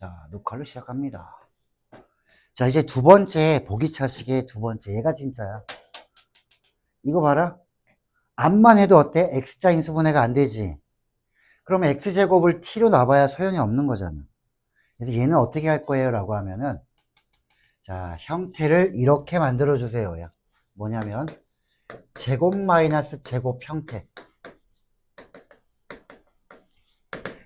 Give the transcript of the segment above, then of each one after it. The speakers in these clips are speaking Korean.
자, 녹화를 시작합니다. 자, 이제 두 번째, 보기차식의 두 번째. 얘가 진짜야. 이거 봐라. 앞만 해도 어때? X자 인수분해가 안 되지. 그러면 X제곱을 T로 놔봐야 소용이 없는 거잖아. 그래서 얘는 어떻게 할 거예요? 라고 하면은, 자, 형태를 이렇게 만들어주세요. 야. 뭐냐면, 제곱 마이너스 제곱 형태.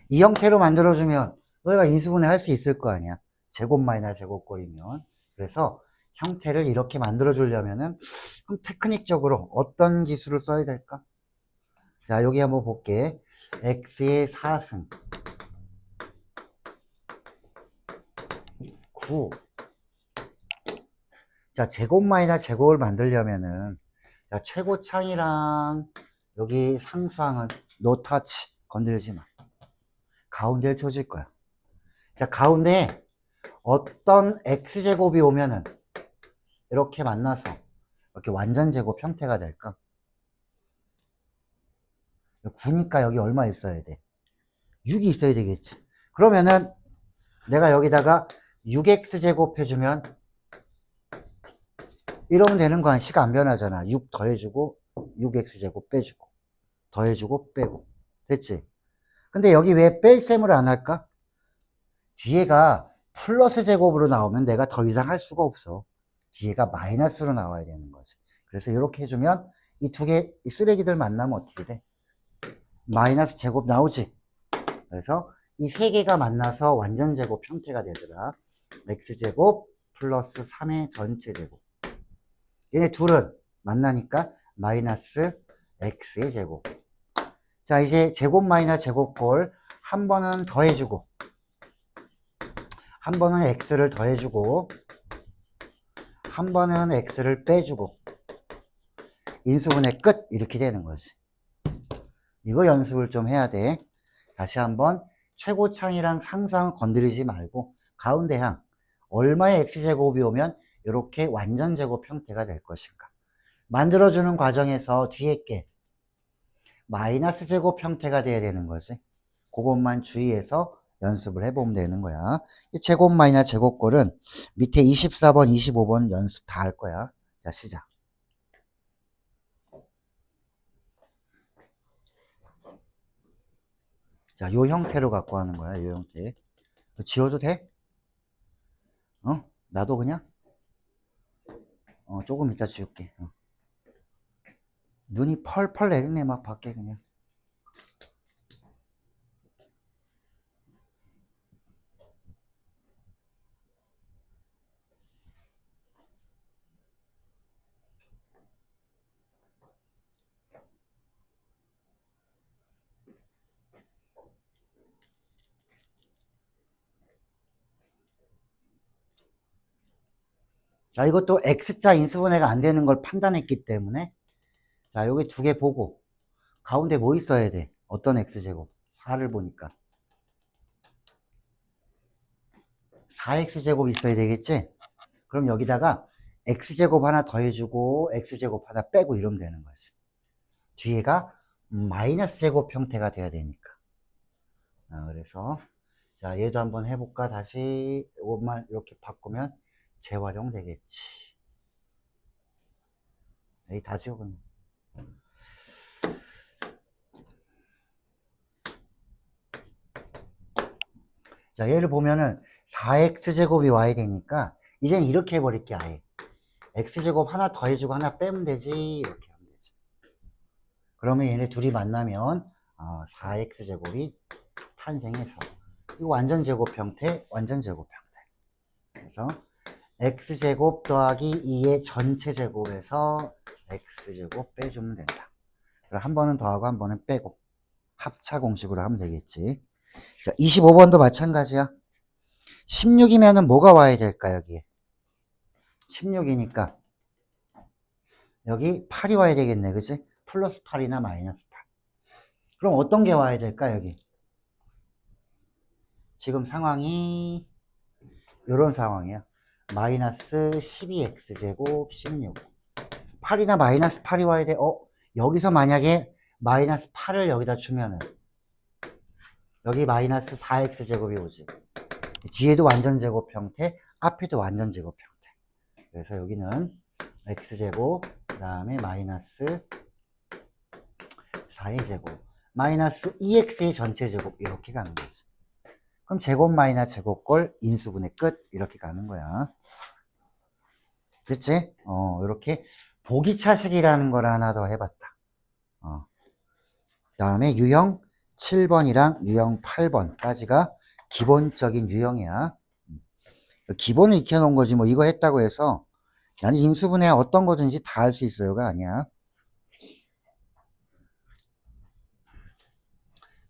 이 형태로 만들어주면 너희가 인수분해 할 수 있을 거 아니야. 제곱 마이너스 제곱꼴이면. 그래서 형태를 이렇게 만들어주려면은, 그럼 테크닉적으로 어떤 기술을 써야 될까? 자, 여기 한번 볼게. x의 4승 9. 자, 제곱 마이너스 제곱을 만들려면은, 자, 최고창이랑 여기 상수항은 노타치 건드리지 마. 가운데를 쳐줄 거야. 자, 가운데 어떤 x제곱이 오면은 이렇게 만나서 이렇게 완전제곱 형태가 될까? 9니까 여기 얼마 있어야 돼? 6이 있어야 되겠지. 그러면은 내가 여기다가 6x제곱 해주면 이러면 되는 거 아니야. 시가 안 변하잖아. 6 더해주고 6x제곱 빼주고 더해주고 빼고 됐지? 근데 여기 왜 뺄셈을 안 할까? 뒤에가 플러스 제곱으로 나오면 내가 더 이상 할 수가 없어. 뒤에가 마이너스로 나와야 되는 거지. 그래서 이렇게 해주면 이 두 개, 이 쓰레기들 만나면 어떻게 돼? 마이너스 제곱 나오지. 그래서 이 세 개가 만나서 완전 제곱 형태가 되더라. x제곱 플러스 3의 전체 제곱. 얘네 둘은 만나니까 마이너스 x의 제곱. 자, 이제 제곱 마이너스 제곱꼴 한 번은 더해주고 한 번은 x를 더해주고 한 번은 x를 빼주고 인수분해 끝. 이렇게 되는 거지. 이거 연습을 좀 해야 돼. 다시 한번 최고창이랑 상상 건드리지 말고 가운데 항 얼마의 x제곱이 오면 이렇게 완전제곱 형태가 될 것인가 만들어주는 과정에서 뒤에 게 마이너스 제곱 형태가 돼야 되는 거지. 그것만 주의해서 연습을 해보면 되는 거야. 이 제곱 마이너스 제곱꼴은 밑에 24번, 25번 연습 다 할 거야. 자, 시작. 자, 요 형태로 갖고 하는 거야. 요 형태. 지워도 돼? 나도 그냥? 조금 이따 지울게. 눈이 펄펄 내리네, 막 밖에 그냥. 자, 이것도 X자 인수분해가 안 되는 걸 판단했기 때문에, 자, 여기 두 개 보고, 가운데 뭐 있어야 돼? 어떤 X제곱? 4를 보니까. 4X제곱 있어야 되겠지? 그럼 여기다가 X제곱 하나 더해주고, X제곱 하나 빼고 이러면 되는 거지. 뒤에가 마이너스 제곱 형태가 돼야 되니까. 그래서, 자, 얘도 한번 해볼까? 다시, 이것만 이렇게 바꾸면 재활용 되겠지. 에이, 다 지워, 그냥. 자, 얘를 보면은 4x제곱이 와야 되니까 이젠 이렇게 해버릴게. 아예 x제곱 하나 더해주고 하나 빼면 되지. 이렇게 하면 되지. 그러면 얘네 둘이 만나면 4x제곱이 탄생해서 이거 완전제곱 형태, 완전제곱 형태. 그래서 x제곱 더하기 2의 전체 제곱에서 x제곱 빼주면 된다. 그럼 한 번은 더하고 한 번은 빼고 합차 공식으로 하면 되겠지. 자, 25번도 마찬가지야. 16이면은 뭐가 와야 될까, 여기에? 16이니까. 여기 8이 와야 되겠네, 그치? 플러스 8이나 마이너스 8. 그럼 어떤 게 와야 될까, 여기? 지금 상황이, 요런 상황이야. 마이너스 12x제곱 16. 8이나 마이너스 8이 와야 돼. 여기서 만약에 마이너스 8을 여기다 주면은, 여기 마이너스 4x제곱이 오지. 뒤에도 완전제곱 형태, 앞에도 완전제곱 형태. 그래서 여기는 x제곱, 그 다음에 마이너스 4의 제곱, 마이너스 2x의 전체 제곱, 이렇게 가는 거지. 그럼 제곱 마이너스 제곱꼴 인수분해 끝, 이렇게 가는 거야. 됐지? 이렇게 보기차식이라는 걸 하나 더 해봤다. 그 다음에 유형 7번이랑 유형 8번까지가 기본적인 유형이야. 기본을 익혀놓은 거지, 뭐, 이거 했다고 해서 나는 인수분해 어떤 거든지 다 할 수 있어요가 아니야.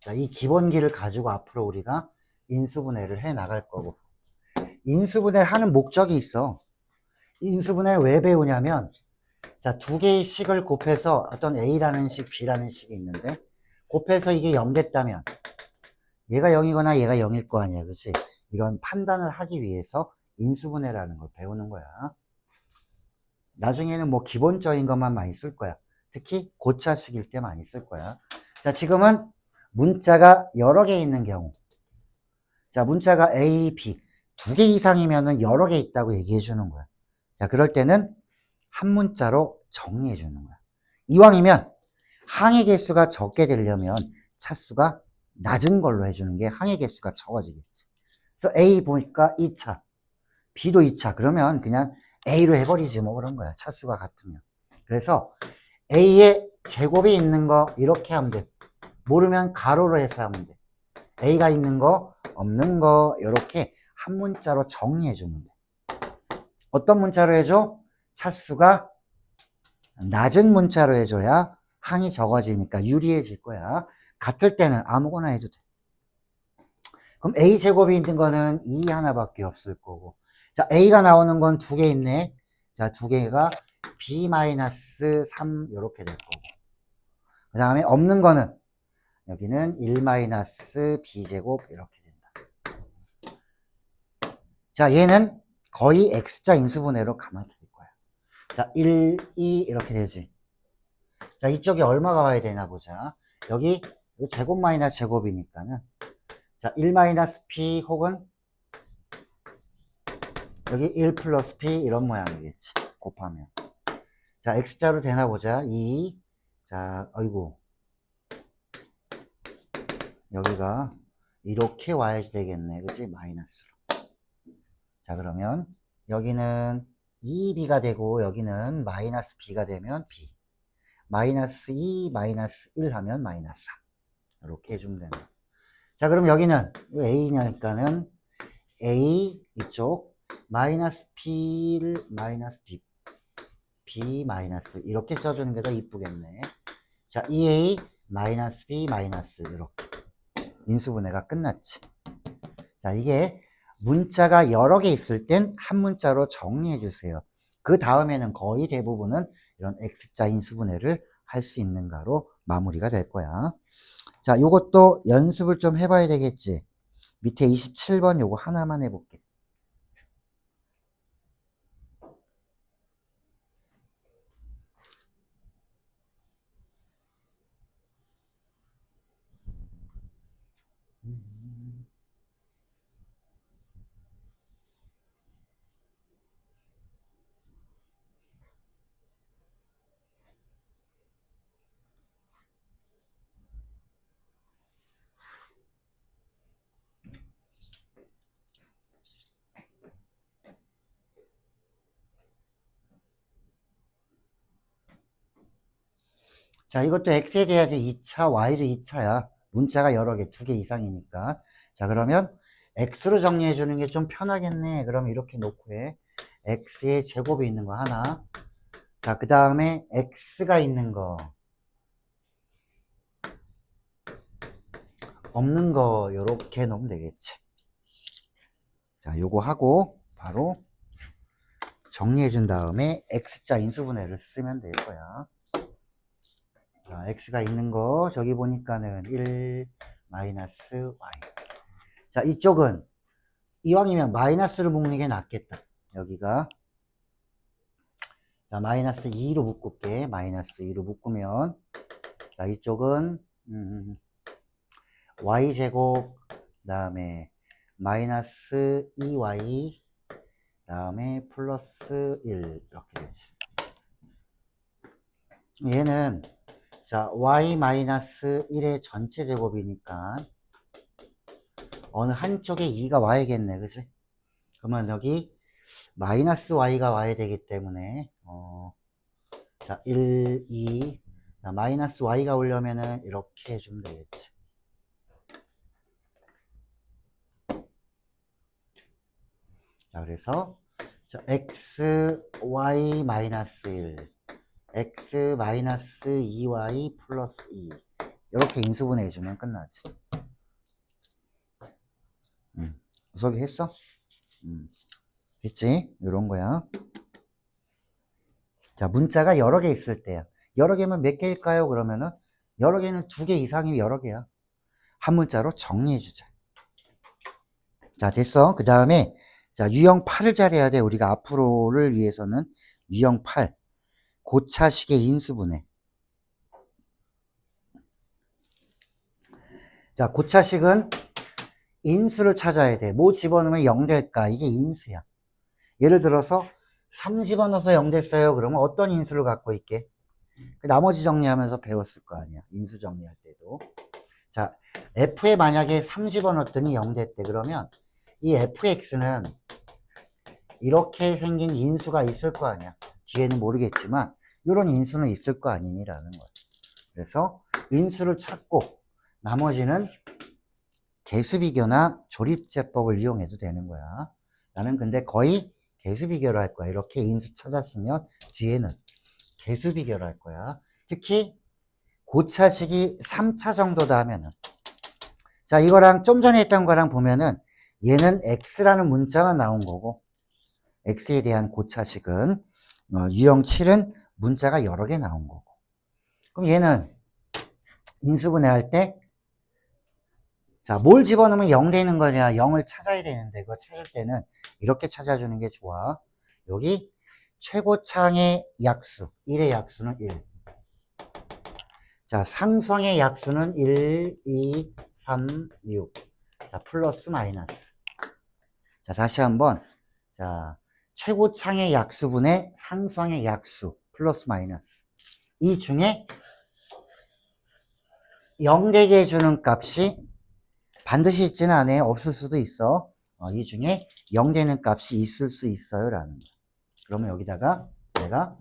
자, 이 기본기를 가지고 앞으로 우리가 인수분해를 해 나갈 거고. 인수분해 하는 목적이 있어. 인수분해 왜 배우냐면, 자, 두 개의 식을 곱해서 어떤 A라는 식, B라는 식이 있는데, 곱해서 이게 0 됐다면, 얘가 0이거나 얘가 0일 거 아니야. 그치? 이런 판단을 하기 위해서 인수분해라는 걸 배우는 거야. 나중에는 뭐 기본적인 것만 많이 쓸 거야. 특히 고차식일 때 많이 쓸 거야. 자, 지금은 문자가 여러 개 있는 경우. 자, 문자가 A, B 두 개 이상이면은 여러 개 있다고 얘기해 주는 거야. 자, 그럴 때는 한 문자로 정리해 주는 거야. 이왕이면 항의 개수가 적게 되려면 차수가 낮은 걸로 해주는 게 항의 개수가 적어지겠지. 그래서 A 보니까 2차, B도 2차. 그러면 그냥 A로 해버리지 뭐 그런 거야. 차수가 같으면. 그래서 A의 제곱이 있는 거 이렇게 하면 돼. 모르면 가로로 해서 하면 돼. A가 있는 거, 없는 거 이렇게 한 문자로 정리해 주면 돼. 어떤 문자로 해줘? 차수가 낮은 문자로 해줘야 항이 적어지니까 유리해질 거야. 같을 때는 아무거나 해도 돼. 그럼 A제곱이 있는 거는 2 하나밖에 없을 거고. 자, A가 나오는 건 두 개 있네. 자, 두 개가 B-3 이렇게 될 거고. 그 다음에 없는 거는 여기는 1-B제곱 이렇게 된다. 자, 얘는 거의 X자 인수분해로 가면 될 거야. 자, 1, 2 이렇게 되지. 자, 이쪽에 얼마가 와야 되나 보자. 여기 제곱 마이너스 제곱이니까는 자, 1-P 혹은 여기 1 플러스 P 이런 모양이겠지. 곱하면. 자, X자로 되나 보자. 2. 자, 어이구. 여기가 이렇게 와야지 되겠네. 그치? 마이너스로. 자, 그러면 여기는 2B가 되고 여기는 마이너스 B가 되면 B. 마이너스 2, 마이너스 1 하면 마이너스 3. 이렇게 해주면 됩니다. 자, 그럼 여기는 왜 A냐니까는 A 이쪽 마이너스 P를 마이너스 B, B 마이너스 이렇게 써주는 게 더 이쁘겠네. 자, 2A 마이너스 B 마이너스 이렇게 인수분해가 끝났지. 자, 이게 문자가 여러 개 있을 땐 한 문자로 정리해 주세요. 그 다음에는 거의 대부분은 이런 X자 인수분해를 할 수 있는가로 마무리가 될 거야. 자, 요것도 연습을 좀 해봐야 되겠지. 밑에 27번 요거 하나만 해볼게. 자, 이것도 X에 대해서 2차, Y도 2차야. 문자가 여러 개, 두 개 이상이니까. 자, 그러면 X로 정리해 주는 게 좀 편하겠네. 그럼 이렇게 놓고 해. X의 제곱이 있는 거 하나. 자, 그 다음에 X가 있는 거. 없는 거, 요렇게 놓으면 되겠지. 자, 요거 하고, 바로 정리해 준 다음에 X자 인수분해를 쓰면 될 거야. 자, X가 있는 거, 저기 보니까는 1 마이너스 Y. 자, 이쪽은 이왕이면 마이너스를 묶는 게 낫겠다. 여기가 자 마이너스 2로 묶을게. 마이너스 2로 묶으면 자 이쪽은 y제곱, 그 다음에 마이너스 2y, 그 다음에 플러스 1 이렇게 되지. 얘는 자 y 마이너스 1의 전체 제곱이니까 어느 한쪽에 2가 와야겠네, 그지? 그러면 여기 마이너스 y가 와야 되기 때문에 자 1, 2 마이너스 y가 오려면은 이렇게 해주면 되겠지. 자 그래서 자 x, y 마이너스 1 x 마이너스 2y 플러스 2 이렇게 인수분해 해주면 끝나지. 구석이 했어? 됐지? 이런 거야. 자, 문자가 여러 개 있을 때야. 여러 개면 몇 개일까요? 그러면은 여러 개는 2개 이상이면 여러 개야. 한 문자로 정리해주자. 자, 됐어. 그 다음에 자 유형 8을 잘해야 돼. 우리가 앞으로를 위해서는 유형 8 고차식의 인수분해. 자, 고차식은 인수를 찾아야 돼. 뭐 집어넣으면 0 될까? 이게 인수야. 예를 들어서 3 집어넣어서 0 됐어요. 그러면 어떤 인수를 갖고 있게? 나머지 정리하면서 배웠을 거 아니야. 인수 정리할 때도. 자, f에 만약에 3 집어넣었더니 0 됐대. 그러면 이 fx는 이렇게 생긴 인수가 있을 거 아니야. 뒤에는 모르겠지만 이런 인수는 있을 거 아니니라는 거야. 그래서 인수를 찾고 나머지는 개수비교나 조립제법을 이용해도 되는 거야. 나는 근데 거의 개수비교를 할 거야. 이렇게 인수 찾았으면 뒤에는 개수비교를 할 거야. 특히 고차식이 3차 정도다 하면은 자 이거랑 좀 전에 했던 거랑 보면은 얘는 x라는 문자만 나온 거고 x에 대한 고차식은 유형 7은 문자가 여러 개 나온 거고 그럼 얘는 인수분해할 때 자, 뭘 집어넣으면 0 되는 거냐? 0을 찾아야 되는데, 그거 찾을 때는 이렇게 찾아주는 게 좋아. 여기 최고창의 약수, 1의 약수는 1. 자, 상수항의 약수는 1, 2, 3, 6. 자, 플러스 마이너스. 자, 다시 한번. 자, 최고창의 약수분의 상수항의 약수, 플러스 마이너스. 이 중에 0 되게 해주는 값이 반드시 있지는 않아요. 없을 수도 있어. 이 중에 0 되는 값이 있을 수 있어요. 라는 거. 그러면 여기다가 내가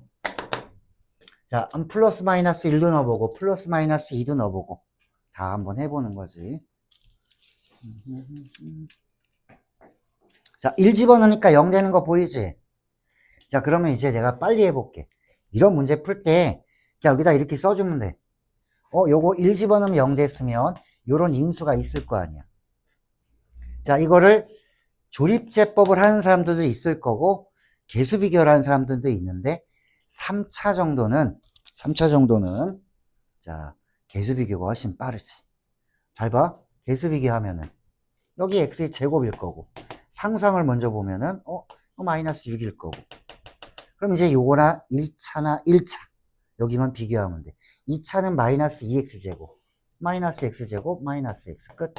자, 플러스 마이너스 1도 넣어보고 플러스 마이너스 2도 넣어보고 다 한번 해보는 거지. 자, 1 집어넣으니까 0 되는 거 보이지? 자, 그러면 이제 내가 빨리 해볼게. 이런 문제 풀 때 여기다 이렇게 써주면 돼. 요거 1 집어넣으면 0 됐으면 요런 인수가 있을 거 아니야. 자, 이거를 조립제법을 하는 사람들도 있을 거고 개수비교를 하는 사람들도 있는데 3차 정도는 자, 개수비교가 훨씬 빠르지. 잘 봐. 개수비교하면은 여기 x의 제곱일 거고 상수항을 먼저 보면은 마이너스 6일 거고 그럼 이제 요거나 1차나 1차 여기만 비교하면 돼. 2차는 마이너스 2x제곱 마이너스 x제곱 마이너스 x 끝.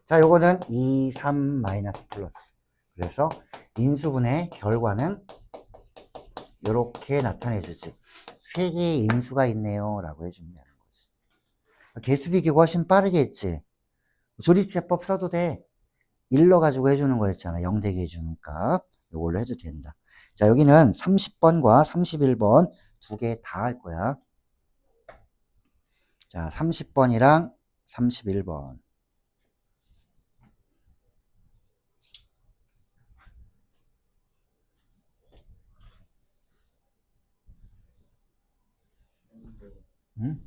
자, 요거는 2, 3 마이너스 플러스. 그래서 인수분의 결과는 이렇게 나타내 주지. 3개의 인수가 있네요. 라고 해주면 되는 거지. 개수비교가 훨씬 빠르게 했지. 조립제법 써도 돼. 1로 가지고 해주는 거였잖아. 0 되게 해주는 값. 요걸로 해도 된다. 자, 여기는 30번과 31번 두 개 다 할 거야. 자, 30번이랑 31번. 응?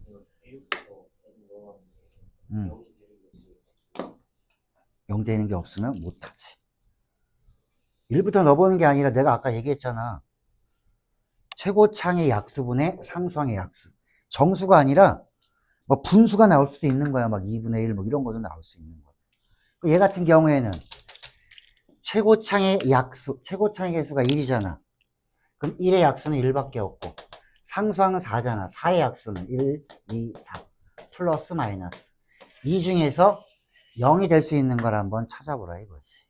0 되는 게 없으면 못하지. 1부터 넣어보는 게 아니라 내가 아까 얘기했잖아. 최고창의 약수분의 상수항의 약수. 정수가 아니라 뭐 분수가 나올 수도 있는 거야. 막 2분의 1 뭐 이런 것도 나올 수 있는 거야. 얘 같은 경우에는 최고창의 약수, 최고창의 개수가 1이잖아. 그럼 1의 약수는 1밖에 없고 상수항은 4잖아. 4의 약수는 1, 2, 4 플러스 마이너스 이 중에서 0이 될 수 있는 걸 한번 찾아보라 이거지.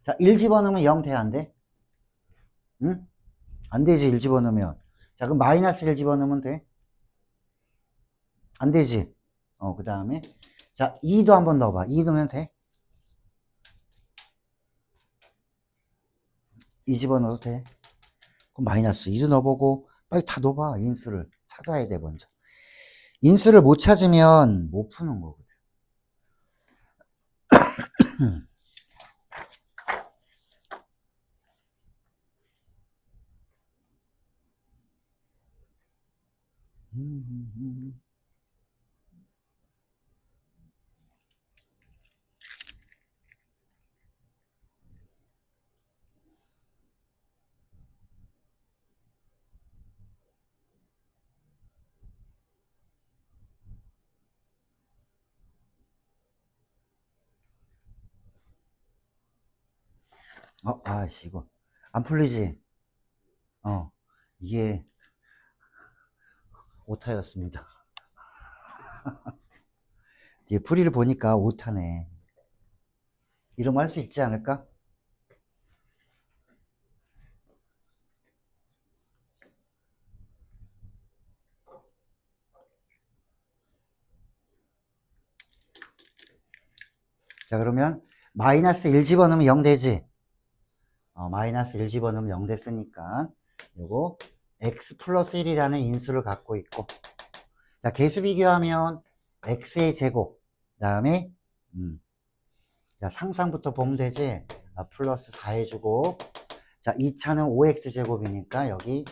자, 1 집어넣으면 0 돼, 안 돼? 응? 안 되지, 1 집어넣으면. 자, 그럼 마이너스 1 집어넣으면 돼? 안 되지. 그 다음에. 자, 2도 한번 넣어봐. 2 넣으면 돼? 2 집어넣어도 돼? 그럼 마이너스 2도 넣어보고, 빨리 다 넣어봐. 인수를 찾아야 돼, 먼저. 인수를 못 찾으면 못 푸는 거거든. 아씨, 이거. 안 풀리지? 이게 오타였습니다. 뒤에 풀이를 보니까 오타네. 이러면 할 수 있지 않을까? 자, 그러면 마이너스 1 집어넣으면 0 되지? 마이너스 1 집어넣으면 0 됐으니까 요거 x 플러스 1이라는 인수를 갖고 있고, 자, 개수 비교하면 x의 제곱, 그 다음에 자, 상상부터 보면 되지? 플러스 4 해주고, 자, 2차는 5x 제곱이니까 여기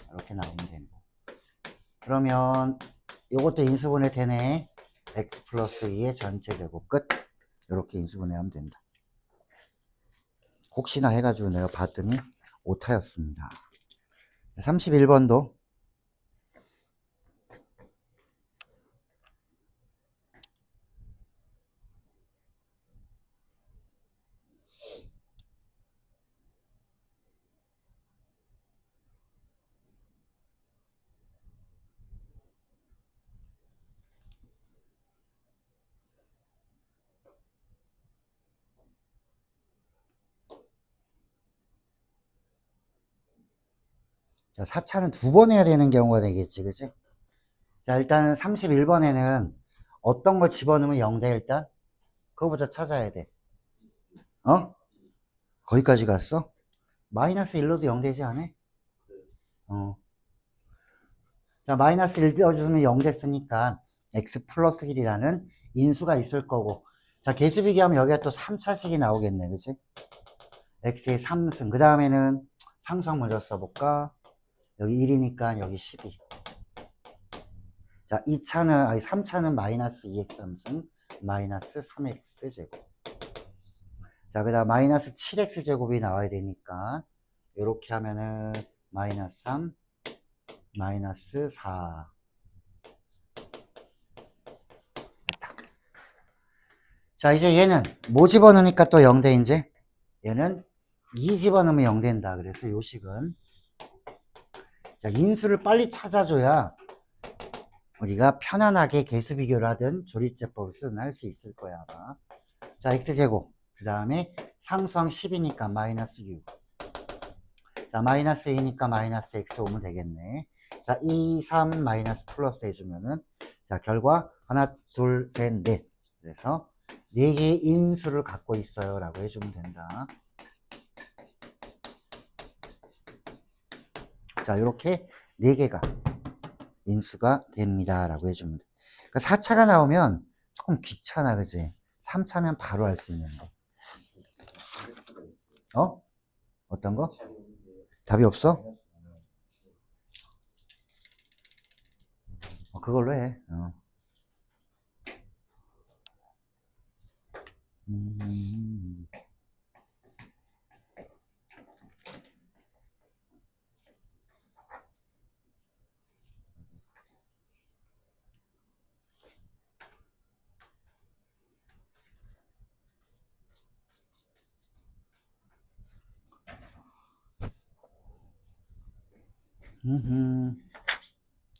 이렇게 나오면 되는 거. 그러면 요것도 인수분해 되네. x 플러스 2의 전체 제곱 끝. 이렇게 인수분해하면 된다. 혹시나 해가지고 내가 봤더니 오타였습니다. 31번도 자, 4차는 2번 해야 되는 경우가 되겠지, 그치? 자, 일단 31번에는 어떤 걸 집어넣으면 0 돼, 일단? 그거부터 찾아야 돼. 거기까지 갔어? 마이너스 1로도 0 되지 않아? 자, 마이너스 1 띄워주면 0 됐으니까 x 플러스 1이라는 인수가 있을 거고, 자, 개수 비교하면 여기가 또 3차식이 나오겠네, 그치? x의 3승. 그 다음에는 상수항 먼저 써볼까? 여기 1이니까 여기 12. 자, 3차는 마이너스 2x 3승, 마이너스 3x 제곱. 자, 그 다음 마이너스 7x 제곱이 나와야 되니까, 이렇게 하면은 마이너스 3, 마이너스 4. 됐다. 자, 이제 얘는 뭐 집어넣으니까 또 0 돼, 이제? 얘는 2 집어넣으면 0 된다. 그래서 요식은. 자, 인수를 빨리 찾아줘야 우리가 편안하게 개수 비교를 하든 조립제법을 쓰든 할 수 있을 거야, 아마. 자, x제곱. 그 다음에 상수항 10이니까 마이너스 6. 자, 마이너스 2니까 마이너스 x 오면 되겠네. 자, 2, 3 마이너스 플러스 해주면은, 자, 결과 하나, 둘, 셋, 넷. 그래서 4개의 인수를 갖고 있어요. 라고 해주면 된다. 자, 이렇게 4개가 인수가 됩니다. 라고 해주면 돼. 그러니까 4차가 나오면 조금 귀찮아, 그지? 3차면 바로 할 수 있는데. 어떤 거? 답이 없어? 그걸로 해. 음.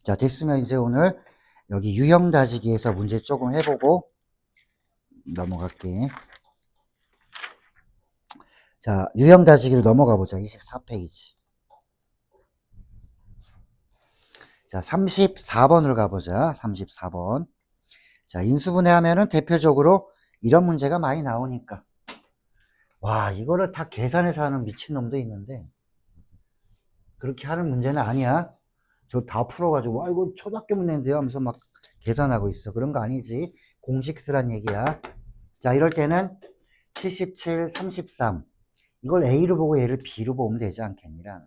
자, 됐으면 이제 오늘 여기 유형 다지기에서 문제 조금 해보고 넘어갈게. 자, 유형 다지기로 넘어가 보자. 24페이지. 자, 34번으로 가보자. 34번. 자, 인수분해 하면은 대표적으로 이런 문제가 많이 나오니까. 와, 이거를 다 계산해서 하는 미친놈도 있는데, 그렇게 하는 문제는 아니야. 저 다 풀어가지고, 와, 이거 초등학교 문제인데요 하면서 막 계산하고 있어. 그런 거 아니지. 공식 쓰란 얘기야. 자, 이럴 때는 77, 33. 이걸 A로 보고 얘를 B로 보면 되지 않겠니라는.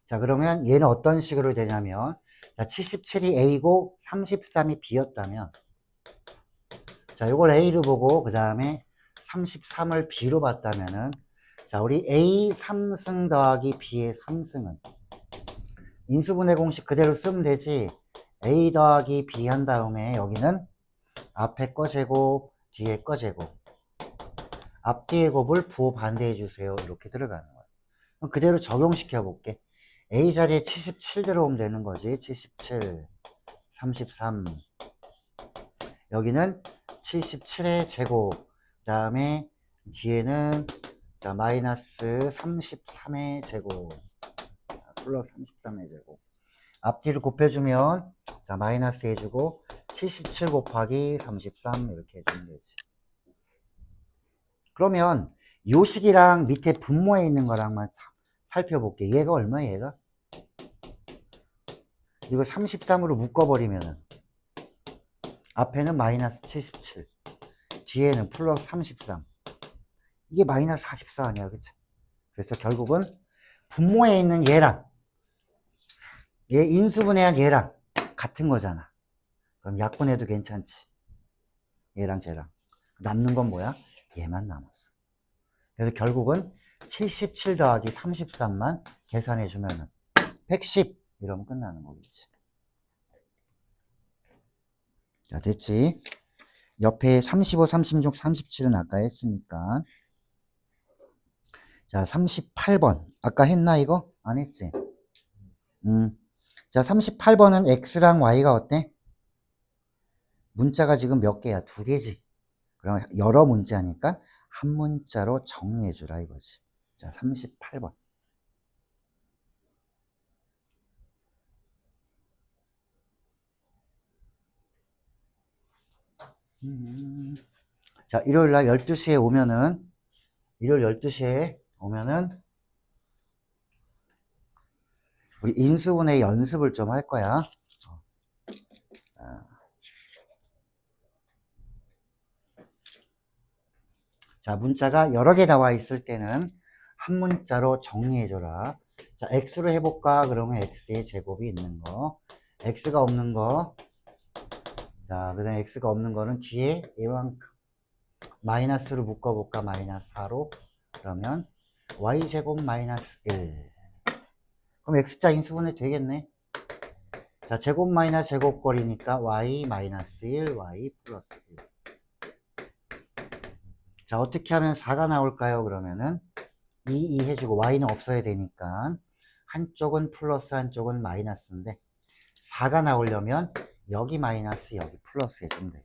자, 그러면 얘는 어떤 식으로 되냐면, 자, 77이 A고 33이 B였다면, 자, 이걸 A로 보고, 그 다음에 33을 B로 봤다면은, 자, 우리 A 3승 더하기 B의 3승은, 인수분해 공식 그대로 쓰면 되지. A 더하기 B 한 다음에, 여기는 앞에 거 제곱, 뒤에 거 제곱. 앞뒤의 곱을 부호 반대해 주세요. 이렇게 들어가는 거야. 그럼 그대로 적용시켜 볼게. A 자리에 77 들어오면 되는 거지. 77, 33. 여기는 77의 제곱. 그 다음에 뒤에는 자, 마이너스 33의 제곱. 플러스 33의 제곱. 앞뒤를 곱해주면 자, 마이너스 해주고 77 곱하기 33 이렇게 해주면 되지. 그러면 요 식이랑 밑에 분모에 있는 거랑만 살펴볼게. 얘가 얼마야, 얘가? 이거 33으로 묶어버리면은 앞에는 마이너스 77, 뒤에는 플러스 33. 이게 마이너스 44 아니야, 그치? 그래서 결국은 분모에 있는 얘랑 얘 인수분해한 얘랑 같은 거잖아. 그럼 약분해도 괜찮지. 얘랑 쟤랑. 남는 건 뭐야? 얘만 남았어. 그래서 결국은 77 더하기 33만 계산해주면은 110 이러면 끝나는 거겠지. 자, 됐지? 옆에 35, 36, 37은 아까 했으니까. 자, 38번. 아까 했나, 이거? 안 했지? 자, 38번은 X랑 Y가 어때? 문자가 지금 몇 개야? 두 개지. 그럼 여러 문자니까 한 문자로 정리해주라 이거지. 자, 38번. 자, 일요일 날 12시에 오면은, 일요일 12시에 오면은, 우리 인수분해 연습을 좀 할 거야. 자, 문자가 여러 개 나와 있을 때는 한 문자로 정리해줘라. 자, X로 해볼까? 그러면 X의 제곱이 있는 거. X가 없는 거. 자, 그 다음에 X가 없는 거는 뒤에 이만큼. 마이너스로 묶어볼까? 마이너스 4로. 그러면 Y제곱 마이너스 1. 그럼 X자 인수분해 되겠네. 자, 제곱 마이너스 제곱거리니까 Y 마이너스 1, Y 플러스 1. 자, 어떻게 하면 4가 나올까요? 그러면은 2 해주고 Y는 없어야 되니까 한쪽은 플러스 한쪽은 마이너스인데 4가 나오려면 여기 마이너스 여기 플러스 해주면 돼.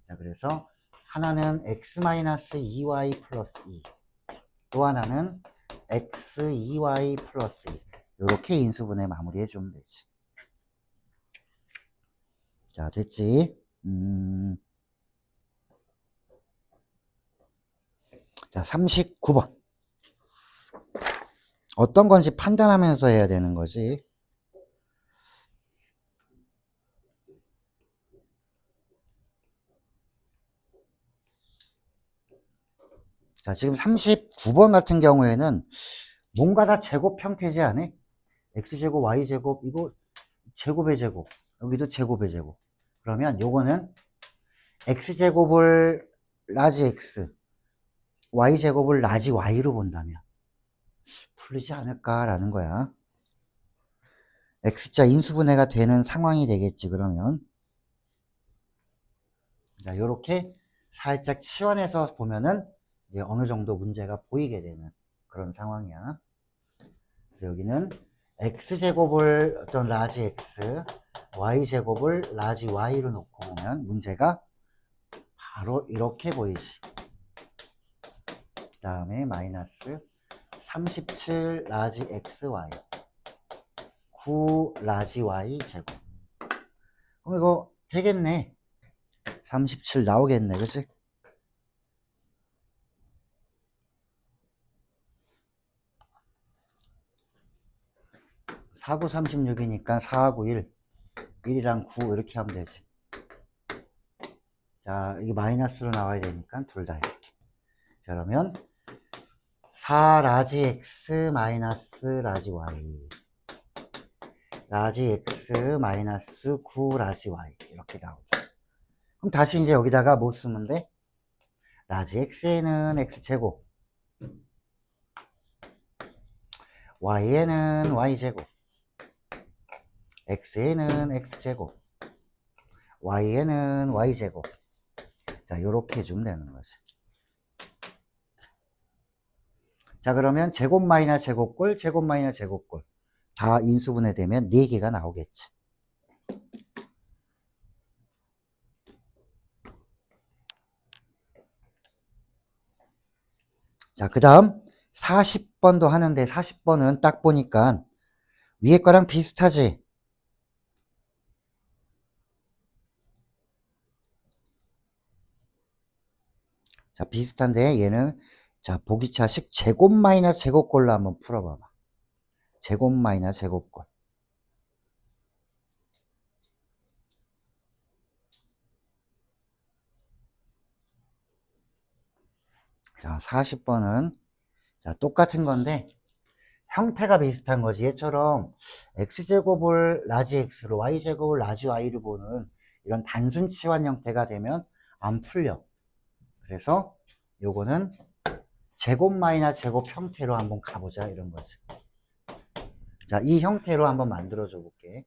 자, 그래서 하나는 X 마이너스 2Y 플러스 2, 또 하나는 X 2Y 플러스 2. 이렇게 인수분해 마무리 해주면 되지. 자, 됐지? 자, 39번. 어떤 건지 판단하면서 해야 되는 거지. 자, 지금 39번 같은 경우에는 뭔가 다 제곱 형태지 않아? X제곱, Y제곱, 이거 제곱의 제곱, 여기도 제곱의 제곱. 그러면 요거는 X제곱을 라지 X, Y제곱을 라지 Y로 본다면 풀리지 않을까라는 거야. X자 인수분해가 되는 상황이 되겠지, 그러면. 자, 요렇게 살짝 치환해서 보면은 이제 어느 정도 문제가 보이게 되는 그런 상황이야. 그래서 여기는 x제곱을 어떤 라지 x, y제곱을 라지 y로 놓고 보면 문제가 바로 이렇게 보이지. 그 다음에 마이너스 37 라지 xy 9 라지 y 제곱. 그럼 이거 되겠네. 37 나오겠네, 그치? 4, 9, 36이니까 4하고 1, 1이랑 9 이렇게 하면 되지. 자, 이게 마이너스로 나와야 되니까 둘 다 이렇게. 자, 그러면 4 라지 x 마이너스 라지 y 라지 x 마이너스 9 라지 y 이렇게 나오죠. 그럼 다시 이제 여기다가 뭐 쓰면 돼? 라지 x에는 x제곱, y에는 y제곱, x에는 x제곱, y에는 y제곱. 자, 요렇게 해주면 되는 거지. 자, 그러면 제곱 마이너스 제곱꼴, 제곱 마이너스 제곱꼴 다 인수분해 되면 4개가 나오겠지. 자, 그 다음 40번도 하는데 40번은 딱 보니까 위에 거랑 비슷하지? 자, 비슷한데 얘는 자, 보기차식 제곱 마이너스 제곱꼴로 한번 풀어봐봐. 제곱 마이너스 제곱꼴. 자, 40번은 자, 똑같은 건데 형태가 비슷한 거지. 얘처럼 x제곱을 라지 x로 y제곱을 라지 y로 보는 이런 단순 치환 형태가 되면 안 풀려. 그래서 요거는 제곱 마이너스 제곱 형태로 한번 가보자 이런 거지. 자, 이 형태로 한번 만들어 줘 볼게.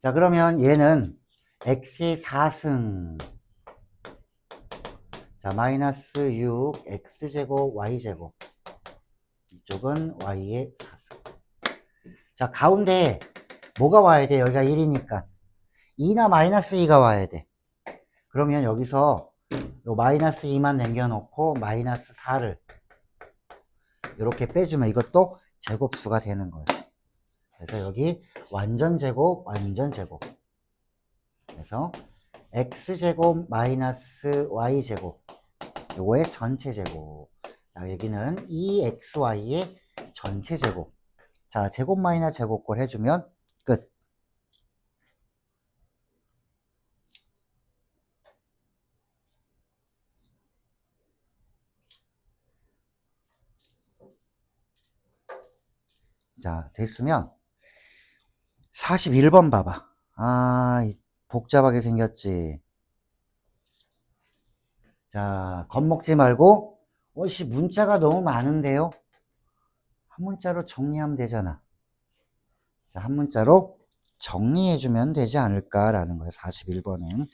자, 그러면 얘는 x의 4승 자, 마이너스 6 x제곱 y제곱 이쪽은 y의 4승. 자, 가운데 뭐가 와야 돼? 여기가 1이니까 2나 마이너스 2가 와야 돼. 그러면 여기서 요 마이너스 2만 남겨놓고 마이너스 4를 이렇게 빼주면 이것도 제곱수가 되는 거지. 그래서 여기 완전 제곱, 완전 제곱. 그래서 x제곱 마이너스 y제곱 요거의 전체 제곱. 자, 여기는 2xy의 전체 제곱. 자, 제곱 마이너스 제곱꼴 해주면 끝. 자, 됐으면 41번 봐봐. 아, 복잡하게 생겼지. 자, 겁먹지 말고, 어이씨, 문자가 너무 많은데요? 한 문자로 정리하면 되잖아. 자, 한 문자로 정리해주면 되지 않을까라는 거예요, 41번은.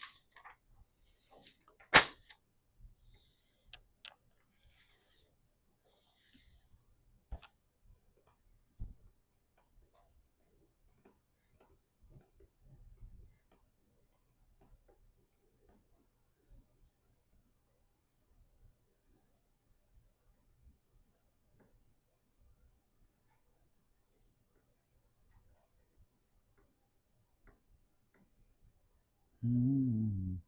음.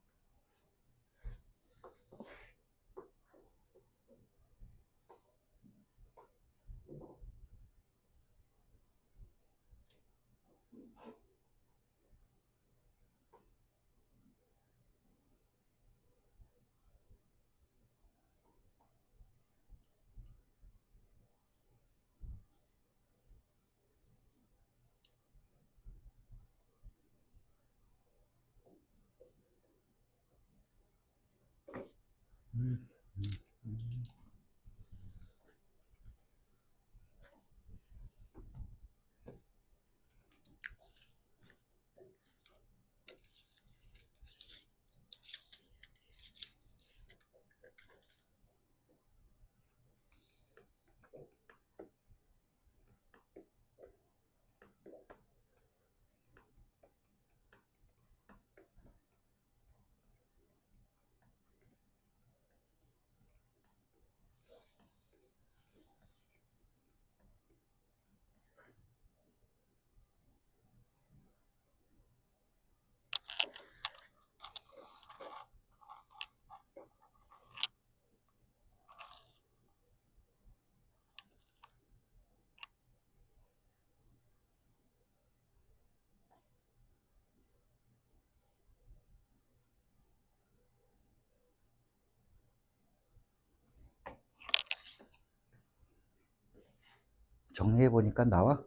정리해보니까 나와.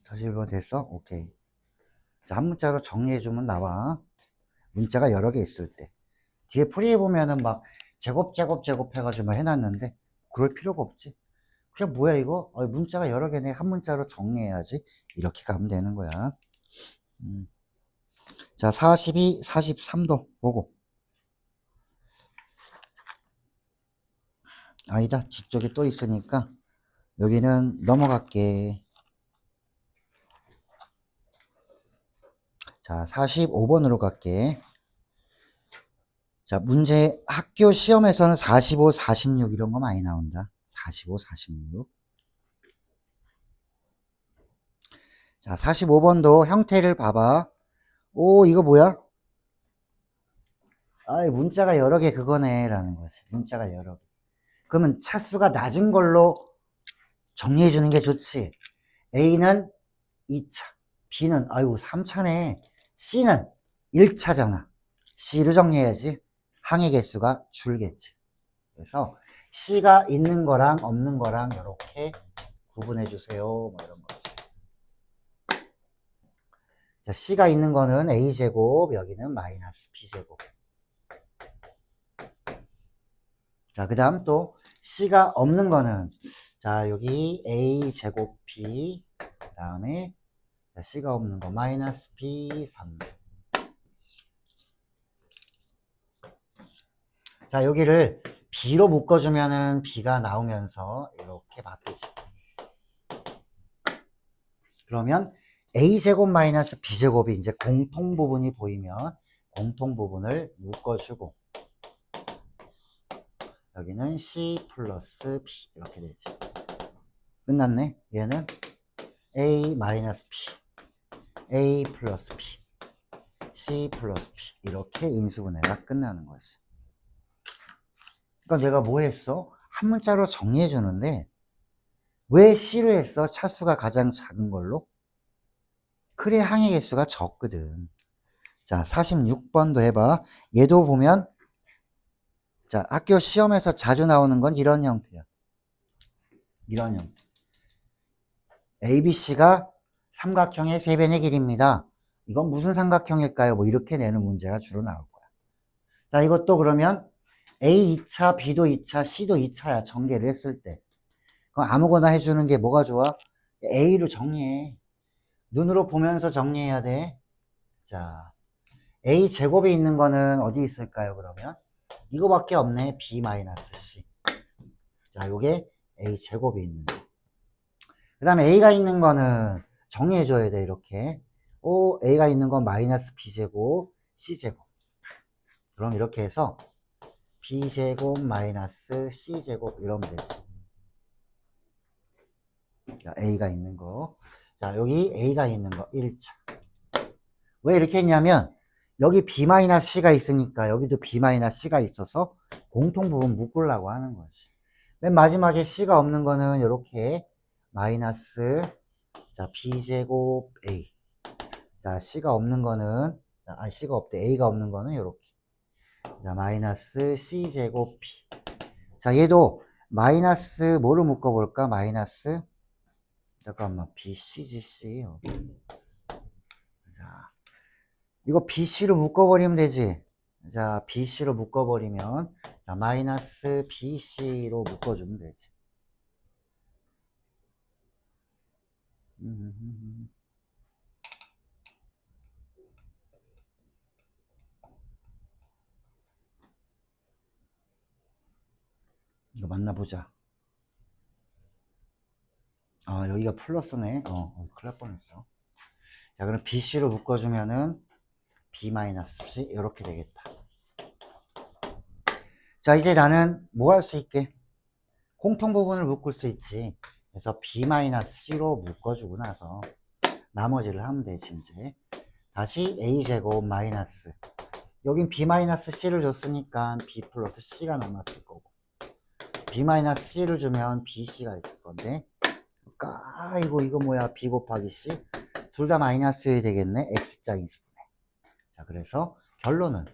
41번 됐어? 오케이. 자, 한 문자로 정리해주면 나와. 문자가 여러 개 있을 때. 뒤에 풀이해보면은 막 제곱 해가지고 막 해놨는데, 그럴 필요가 없지. 그냥 뭐야, 이거? 문자가 여러 개네. 한 문자로 정리해야지. 이렇게 가면 되는 거야. 자, 42, 43도 보고. 아니다. 뒤쪽에 또 있으니까, 여기는 넘어갈게. 자, 45번으로 갈게. 자, 문제 학교 시험에서는 45, 46 이런 거 많이 나온다. 45, 46. 자, 45번도 형태를 봐봐. 오, 이거 뭐야? 문자가 여러 개 그거네. 라는 거지. 문자가 여러 개. 그러면 차수가 낮은 걸로 정리해 주는 게 좋지. A는 2차, B는 3차네. C는 1차잖아. C로 정리해야지. 항의 개수가 줄겠지. 그래서 C가 있는 거랑 없는 거랑 이렇게 구분해 주세요. 뭐 이런 거지. 자, C가 있는 거는 A제곱, 여기는 마이너스 B제곱. 자, 그 다음 또 C가 없는 거는, 자, 여기 A제곱 B, 그 다음에 C가 없는 거 마이너스 B 3. 자, 여기를 B로 묶어주면은 B가 나오면서 이렇게 바뀌지. 그러면 A제곱 마이너스 B제곱이 이제 공통 부분이 보이면 공통 부분을 묶어주고, 여기는 C 플러스 B 이렇게 되지. 끝났네. 얘는 A 마이너스 B, A 플러스 B, C 플러스 B 이렇게 인수분해가 끝나는 거지. 그러니까 내가 뭐 했어? 한 문자로 정리해 주는데 왜 C로 했어? 차수가 가장 작은 걸로? 그래 항의 개수가 적거든. 자, 46번도 해봐. 얘도 보면, 자, 학교 시험에서 자주 나오는 건 이런 형태야. 이런 형태. ABC가 삼각형의 3배의 길이입니다. 이건 무슨 삼각형일까요? 뭐 이렇게 내는 문제가 주로 나올 거야. 자, 이것도 그러면 A 2차, B도 2차, C도 2차야. 전개를 했을 때. 그럼 아무거나 해주는 게 뭐가 좋아? A로 정리해. 눈으로 보면서 정리해야 돼. 자, A 제곱에 있는 거는 어디 있을까요, 그러면? 이거밖에 없네. B-C. 자, 요게 A 제곱이 있는 거. 그 다음에 A가 있는 거는 정리해줘야 돼, 이렇게. A가 있는 건 마이너스 B제곱, C제곱. 그럼 이렇게 해서 B제곱 마이너스 C제곱 이러면 되지. 자, A가 있는 거. 자, 여기 A가 있는 거 1차. 왜 이렇게 했냐면 여기 B-C가 있으니까 여기도 B-C가 있어서 공통 부분 묶으려고 하는 거지. 맨 마지막에 C가 없는 거는 이렇게 마이너스, 자, B제곱 A. 자, C가 없는 거는, C가 없대. A가 없는 거는 이렇게. 자, 마이너스 C제곱 B. 자, 얘도 마이너스 뭐로 묶어볼까? 마이너스, 잠깐만, BCG C. 자, 이거 BC로 묶어버리면 되지. 자, BC로 묶어버리면, 자, 마이너스 BC로 묶어주면 되지. 이거 만나보자. 여기가 플러스네. 큰일 날 뻔했어. 자, 그럼 BC로 묶어주면은 B-C 이렇게 되겠다. 자, 이제 나는 뭐 할 수 있게? 공통 부분을 묶을 수 있지. 그래서 B-C로 묶어주고 나서 나머지를 하면 되지, 이제. 다시 A제곱 마이너스. 여긴 B-C를 줬으니까 B 플러스 C가 남았을 거고. B-C를 주면 BC가 있을 건데. 이거 뭐야? B 곱하기 C. 둘 다 마이너스여야 되겠네. X자 인수분해. 자, 그래서 결론은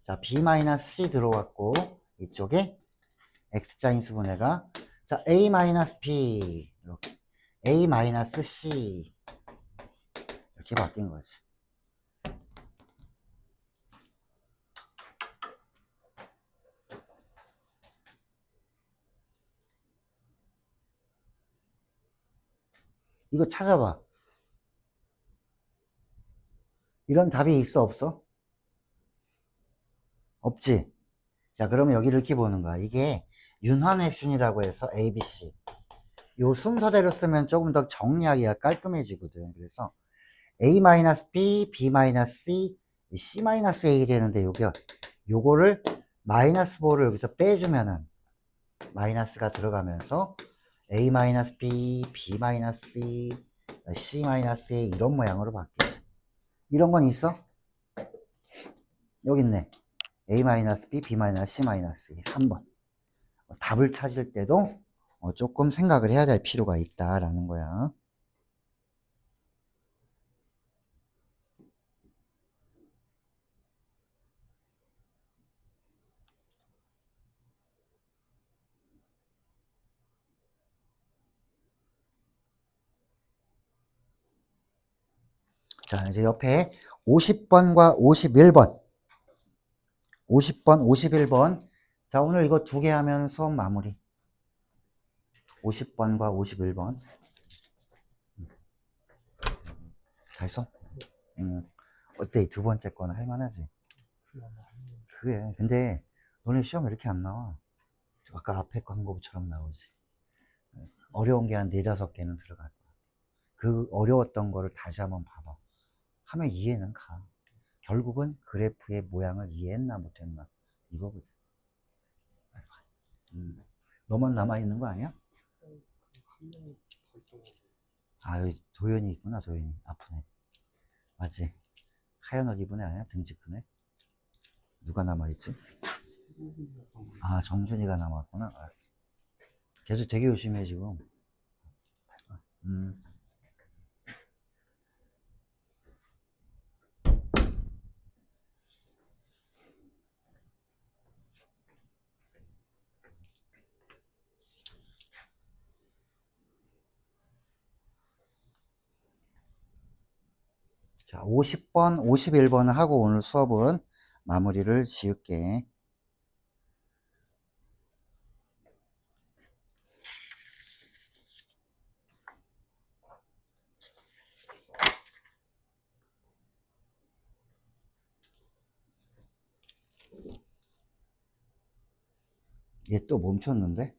자 B-C 들어왔고 이쪽에 X자인수분해가 자 A-B 이렇게 A-C 이렇게 바뀐 거지. 이거 찾아봐. 이런 답이 있어 없어? 없지. 자 그러면 여기를 이렇게 보는 거야. 이게 윤환의 순이라고 해서 ABC 요 순서대로 쓰면 조금 더 정리하기가 깔끔해지거든. 그래서 A-B, B-C, C-A 되는데 요거를 -4를 여기서 빼주면은 마이너스가 들어가면서 A-B, B-C, C-A 이런 모양으로 바뀌지. 이런 건 있어? 여기 있네. A-B, B-C, C-A 3번. 답을 찾을 때도 조금 생각을 해야 될 필요가 있다라는 거야. 자, 이제 옆에 50번과 51번. 50번, 51번. 자, 오늘 이거 두 개 하면 수업 마무리. 50번과 51번. 다 했어? 어때? 이 두 번째 거는 할만하지? 그게. 근데 너네 시험 왜 이렇게 안 나와? 아까 앞에 광고처럼 나오지. 어려운 게 한 4, 5개는 들어갈 거야. 그 어려웠던 거를 다시 한번 봐봐. 하면 이해는 가. 결국은 그래프의 모양을 이해했나 못했나 이거거든. 너만 남아있는 거 아니야? 아 여기 도현이 있구나. 도현이 아프네. 맞지? 하얀 옷 입은 애 아니야? 등치 큰 애? 누가 남아있지? 아 정준이가 남았구나. 알았어. 걔도 되게 열심히 해 지금. 자 50번 51번을 하고 오늘 수업은 마무리를 지을게. 얘 또 멈췄는데?